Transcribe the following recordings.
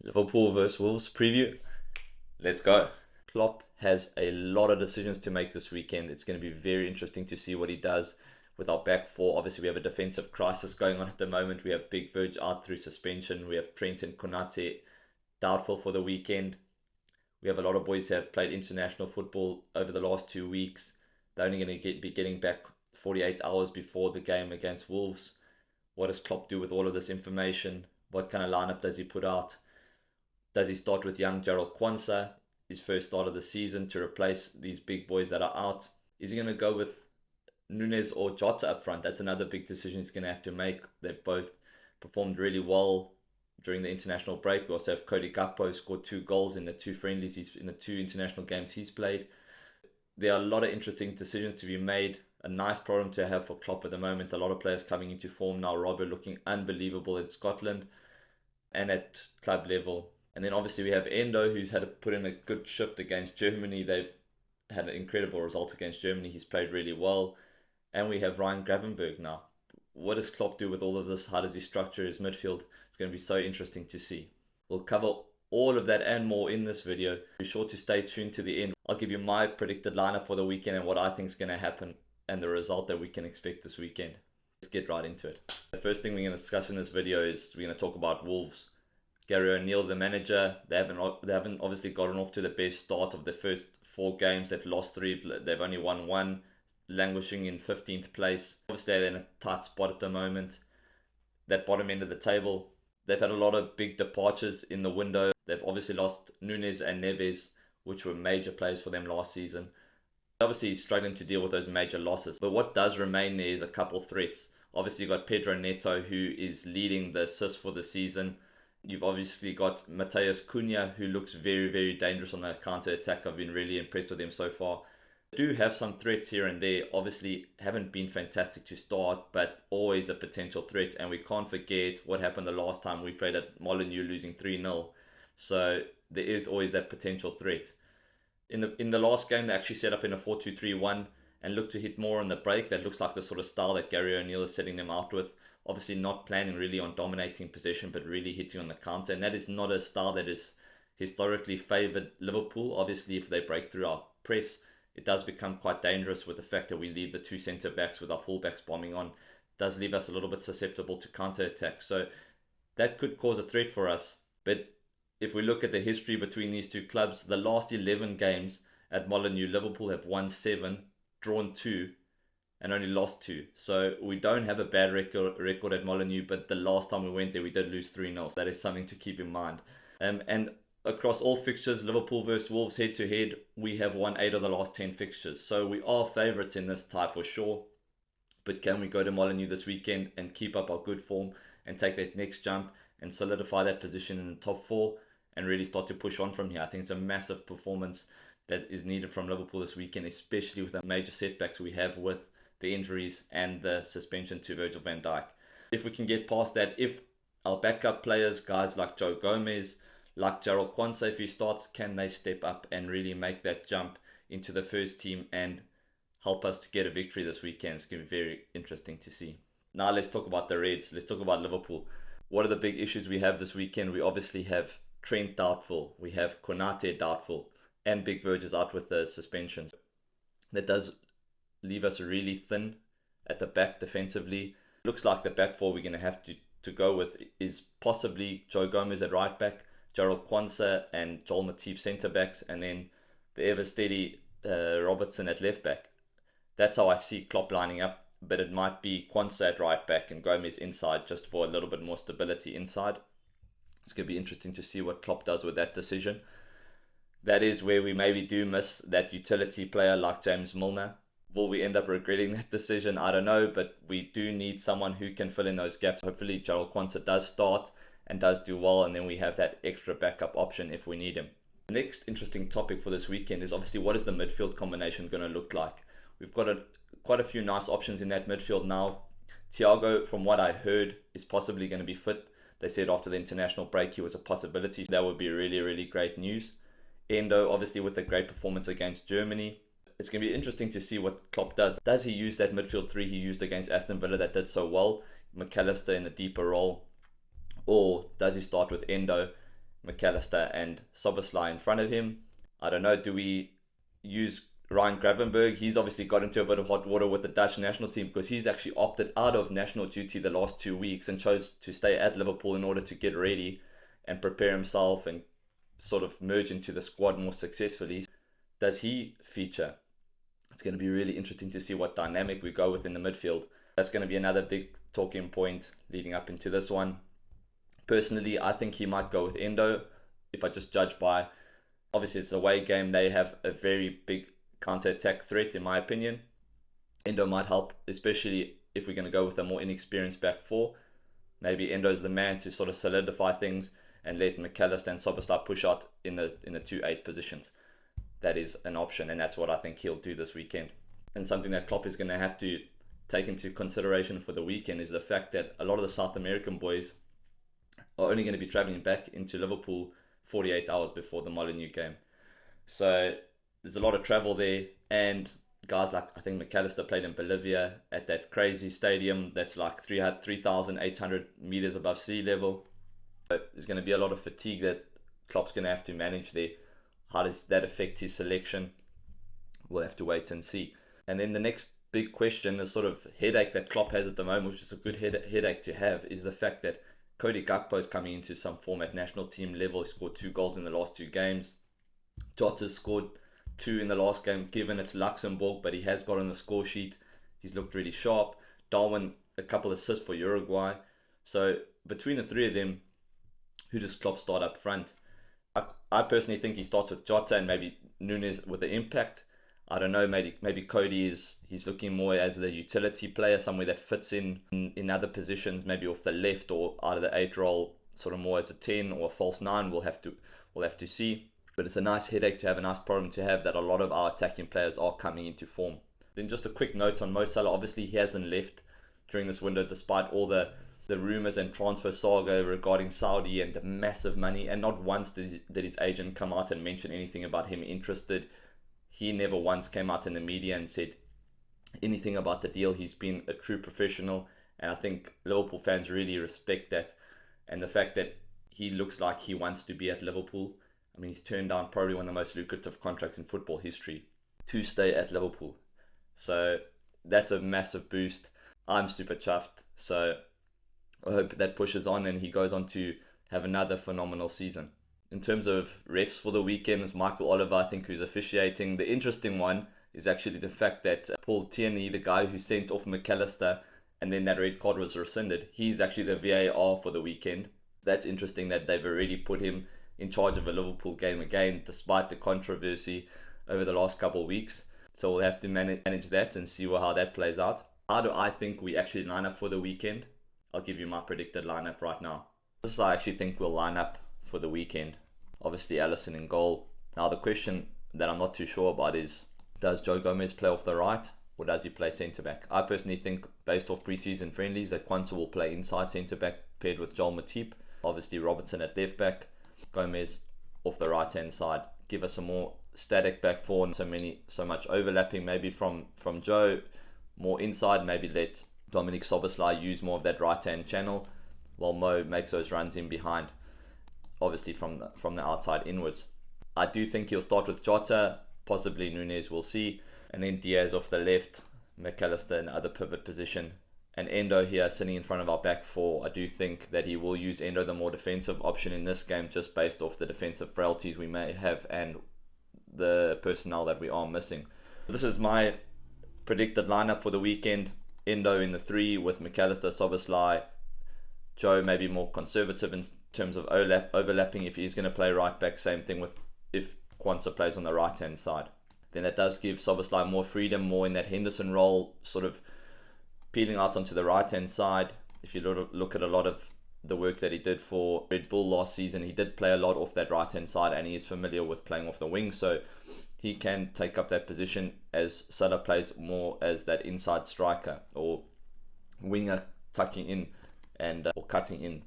Liverpool versus Wolves preview. Let's go. Klopp has a lot of decisions to make this weekend. It's going to be very interesting to see what he does with our back four. Obviously, we have a defensive crisis going on at the moment. We have Big Verge out through suspension. We have Trent and Konate doubtful for the weekend. We have a lot of boys who have played international football over the last 2 weeks. They're only going to be getting back 48 hours before the game against Wolves. What does Klopp do with all of this information? What kind of lineup does he put out? Does he start with young Jarell Quansah, his first start of the season, to replace these big boys that are out? Is he going to go with Nunez or Jota up front? That's another big decision he's going to have to make. They've both performed really well during the international break. We also have Cody Gakpo, who scored 2 goals in the 2 friendlies, in the 2 international games he's played. There are a lot of interesting decisions to be made. A nice problem to have for Klopp at the moment. A lot of players coming into form now. Robert looking unbelievable in Scotland and at club level. And then obviously we have Endo, who's had to put in a good shift against Germany. They've had an incredible result against Germany. He's played really well. And we have Ryan Gravenberch now. What does Klopp do with all of this? How does he structure his midfield? It's going to be so interesting to see. We'll cover all of that and more in this video. Be sure to stay tuned to the end. I'll give you my predicted lineup for the weekend and what I think is going to happen and the result that we can expect this weekend. Let's get right into it. The first thing we're going to discuss in this video is we're going to talk about Wolves. Gary O'Neill, the manager, they haven't obviously gotten off to the best start of the first 4 games. They've lost 3, they've only won 1, languishing in 15th place. Obviously they're in a tight spot at the moment, that bottom end of the table. They've had a lot of big departures in the window. They've obviously lost Nunez and Neves, which were major players for them last season. Obviously struggling to deal with those major losses. But what does remain there is a couple threats. Obviously you've got Pedro Neto, who is leading the assists for the season. You've obviously got Matheus Cunha, who looks very, very dangerous on the counter-attack. I've been really impressed with him so far. Do have some threats here and there. Obviously haven't been fantastic to start, but always a potential threat. And we can't forget what happened the last time we played at Molineux, losing 3-0. So there is always that potential threat. In the last game, they actually set up in a 4-2-3-1 and looked to hit more on the break. That looks like the sort of style that Gary O'Neill is setting them out with. Obviously not planning really on dominating possession, but really hitting on the counter. And that is not a style that is historically favoured Liverpool. Obviously, if they break through our press, it does become quite dangerous with the fact that we leave the 2 centre-backs with our full-backs bombing on. It does leave us a little bit susceptible to counter-attack. So that could cause a threat for us. But if we look at the history between these 2 clubs, the last 11 games at Molineux, Liverpool have won 7, drawn 2, and only lost 2. So we don't have a bad record at Molineux, but the last time we went there, we did lose 3-0. So that is something to keep in mind. And across all fixtures, Liverpool versus Wolves head-to-head, we have won 8 of the last 10 fixtures. So we are favourites in this tie for sure. But can we go to Molineux this weekend and keep up our good form and take that next jump and solidify that position in the top 4 and really start to push on from here? I think it's a massive performance that is needed from Liverpool this weekend, especially with the major setbacks we have with the injuries and the suspension to Virgil van Dijk. If we can get past that, if our backup players, guys like Joe Gomez, like Jarell Quansah, if he starts, can they step up and really make that jump into the first team and help us to get a victory this weekend? It's going to be very interesting to see. Now let's talk about the Reds. Let's talk about Liverpool. What are the big issues we have this weekend? We obviously have Trent doubtful. We have Konate doubtful. And Big Verge is out with the suspensions. That does leave us really thin at the back defensively. Looks like the back 4 we're going to have to go with is possibly Joe Gomez at right back, Jarell Quansah and Joel Matip centre backs, and then the ever steady Robertson at left back. That's how I see Klopp lining up, but it might be Quansah at right back and Gomez inside just for a little bit more stability inside. It's going to be interesting to see what Klopp does with that decision. That is where we maybe do miss that utility player like James Milner. Will we end up regretting that decision? I don't know, but we do need someone who can fill in those gaps. Hopefully Jarell Quansah does start and does do well, and then we have that extra backup option if we need him. The next interesting topic for this weekend is obviously what is the midfield combination going to look like? We've got quite a few nice options in that midfield now. Thiago, from what I heard, is possibly going to be fit. They said after the international break he was a possibility. That would be really, really great news. Endo, obviously with a great performance against Germany. It's going to be interesting to see what Klopp does. Does he use that midfield 3 he used against Aston Villa that did so well? MacAllister in the deeper role? Or does he start with Endo MacAllister and Szoboszlai in front of him. I don't know, do we use Ryan Gravenberch? He's obviously got into a bit of hot water with the Dutch national team because he's actually opted out of national duty the last 2 weeks and chose to stay at Liverpool in order to get ready and prepare himself and sort of merge into the squad more successfully. Does he feature? It's going to be really interesting to see what dynamic we go with in the midfield. That's going to be another big talking point leading up into this one. Personally, I think he might go with Endo if I just judge by, obviously it's a away game, they have a very big counter-attack threat in my opinion. Endo might help, especially if we're going to go with a more inexperienced back four. Maybe Endo's the man to sort of solidify things and let MacAllister and Szoboszlai push out in the 2-8 positions. That is an option, and that's what I think he'll do this weekend. And something that Klopp is going to have to take into consideration for the weekend is the fact that a lot of the South American boys are only going to be travelling back into Liverpool 48 hours before the Molineux game. So there's a lot of travel there, and guys like, I think MacAllister played in Bolivia at that crazy stadium that's like 3,800 meters above sea level. But there's going to be a lot of fatigue that Klopp's going to have to manage there. How does that affect his selection? We'll have to wait and see. And then the next big question, the sort of headache that Klopp has at the moment, which is a good headache to have, is the fact that Cody Gakpo is coming into some form at national team level. He scored 2 goals in the last 2 games. Jota scored 2 in the last game, given it's Luxembourg, but he has got on the score sheet. He's looked really sharp. Darwin, a couple assists for Uruguay. So between the 3 of them, who does Klopp start up front? I personally think he starts with Jota and maybe Nunez with the impact. I don't know, maybe Cody he's looking more as the utility player, somewhere that fits in other positions, maybe off the left or out of the 8 role, sort of more as a 10 or a false 9. We'll have to see. But it's a nice headache to have, a nice problem to have, that a lot of our attacking players are coming into form. Then just a quick note on Mo Salah. Obviously, he hasn't left during this window, despite all the rumours and transfer saga regarding Saudi and the massive money. And not once did his agent come out and mention anything about him interested. He never once came out in the media and said anything about the deal. He's been a true professional, and I think Liverpool fans really respect that. And the fact that he looks like he wants to be at Liverpool. I mean, he's turned down probably one of the most lucrative contracts in football history to stay at Liverpool. So that's a massive boost. I'm super chuffed. So I hope that pushes on and he goes on to have another phenomenal season. In terms of refs for the weekend, it's Michael Oliver, I think, who's officiating. The interesting one is actually the fact that Paul Tierney, the guy who sent off MacAllister and then that red card was rescinded, he's actually the VAR for the weekend. That's interesting that they've already put him in charge of a Liverpool game again, despite the controversy over the last couple of weeks. So we'll have to manage that and see how that plays out. How do I think we actually line up for the weekend? I'll give you my predicted lineup right now. This is how I actually think we'll line up for the weekend. Obviously, Alisson in goal. Now, the question that I'm not too sure about is, does Joe Gomez play off the right or does he play centre-back? I personally think, based off pre-season friendlies, that Quanta will play inside centre-back paired with Joel Matip. Obviously, Robertson at left-back, Gomez off the right-hand side. Give us a more static back four and so much overlapping maybe from Joe. More inside, maybe let Dominic Szoboszlai use more of that right-hand channel while Mo makes those runs in behind, obviously from the outside inwards. I do think he'll start with Jota, possibly Nunez, we'll see, and then Diaz off the left, MacAllister in the other pivot position, and Endo here sitting in front of our back four. I do think that he will use Endo, the more defensive option in this game, just based off the defensive frailties we may have and the personnel that we are missing. This is my predicted lineup for the weekend. Endo in the 3 with MacAllister, Szoboszlai, Joe maybe more conservative in terms of overlapping if he's going to play right back. Same thing with if Quanta plays on the right hand side. Then that does give Szoboszlai more freedom, more in that Henderson role, sort of peeling out onto the right hand side. If you look at a lot of the work that he did for Red Bull last season, he did play a lot off that right hand side and he is familiar with playing off the wing, so he can take up that position as Salah plays more as that inside striker or winger, tucking in and or cutting in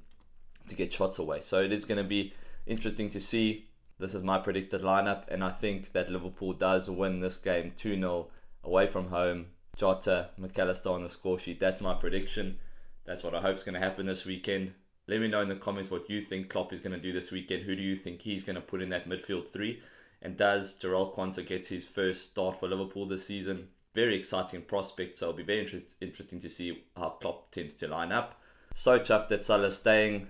to get shots away. So it is going to be interesting to see. This is my predicted lineup, and I think that Liverpool does win this game 2-0 away from home. Jota, MacAllister on the score sheet. That's my prediction. That's what I hope is going to happen this weekend. Let me know in the comments what you think Klopp is going to do this weekend. Who do you think he's going to put in that midfield three? And does Jarell Quansah get his first start for Liverpool this season? Very exciting prospect, so it'll be very interesting to see how Klopp tends to line up. So chuffed that Salah's staying.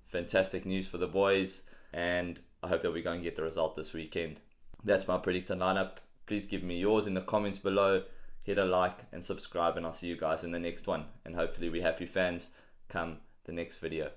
Fantastic news for the boys, and I hope that we go and get the result this weekend. That's my predicted lineup. Please give me yours in the comments below. Hit a like and subscribe, and I'll see you guys in the next one. And hopefully we happy fans come the next video.